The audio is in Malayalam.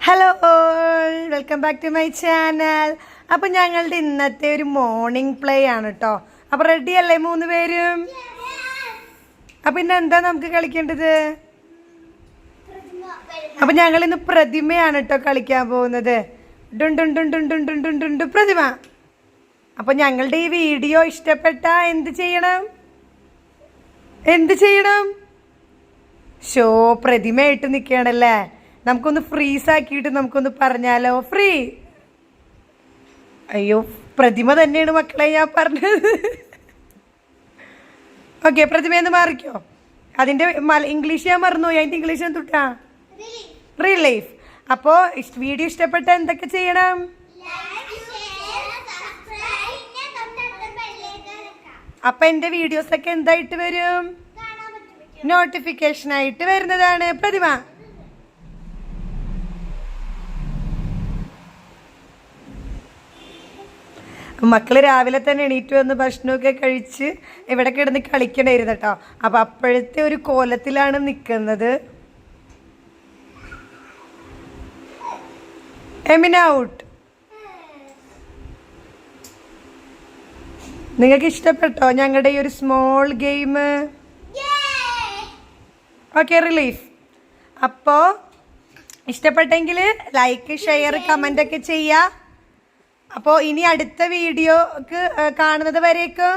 Hello all, welcome back to my channel. അപ്പം ഞങ്ങളുടെ ഇന്നത്തെ ഒരു മോർണിംഗ് പ്ലേ ആണ് കേട്ടോ. അപ്പം റെഡി അല്ലേ 3 പേരും? അപ്പം ഇന്ന് എന്താ നമുക്ക് കളിക്കേണ്ടത്? അപ്പം ഞങ്ങൾ ഇന്ന് പ്രതിമയാണ് കേട്ടോ കളിക്കാൻ പോകുന്നത്. ഡുണ്ടുണ്ടുണ്ടുണ്ടുണ്ടുണ്ടുണ്ടുണ്ടു പ്രതിമ. അപ്പം ഞങ്ങളുടെ ഈ വീഡിയോ ഇഷ്ടപ്പെട്ട എന്ത് ചെയ്യണം? ഷോ പ്രതിമയായിട്ട് നിൽക്കുകയാണല്ലേ. നമുക്കൊന്ന് ഫ്രീസ് ആക്കിയിട്ട് നമുക്കൊന്ന് പറഞ്ഞാലോ? ഫ്രീ. അയ്യോ, പ്രതിമ തന്നെയാണ് മക്കളെ ഞാൻ പറഞ്ഞത്. ഓക്കെ, പ്രതിമയെന്ന് മാറിക്കോ. അതിൻ്റെ ഇംഗ്ലീഷ് ഞാൻ മറന്നുപോയി. അതിൻ്റെ ഇംഗ്ലീഷ് എന്തുട്ടാ? റിലീഫ്. അപ്പോൾ വീഡിയോ ഇഷ്ടപ്പെട്ട എന്തൊക്കെ ചെയ്യണം? അപ്പം എൻ്റെ വീഡിയോസൊക്കെ എന്തായിട്ട് വരും? നോട്ടിഫിക്കേഷൻ ആയിട്ട് വരുന്നതാണ്. പ്രതിമ മക്കള് രാവിലെ തന്നെ എണീറ്റ് വന്ന് ഭക്ഷണമൊക്കെ കഴിച്ച് ഇവിടെ കിടന്ന് കളിക്കണമായിരുന്നു കേട്ടോ. അപ്പം അപ്പോഴത്തെ ഒരു കോലത്തിലാണ് നിൽക്കുന്നത്. എമിന ഔട്ട്. നിങ്ങൾക്ക് ഇഷ്ടപ്പെട്ടോ ഞങ്ങളുടെ ഈ ഒരു സ്മോൾ ഗെയിം? Okay, relief. അപ്പോൾ ഇഷ്ടപ്പെട്ടെങ്കിൽ ലൈക്ക്, ഷെയർ, കമൻ്റ് ഒക്കെ ചെയ്യുക. അപ്പോൾ ഇനി അടുത്ത വീഡിയോക്ക് കാണുന്നത് വരേക്കും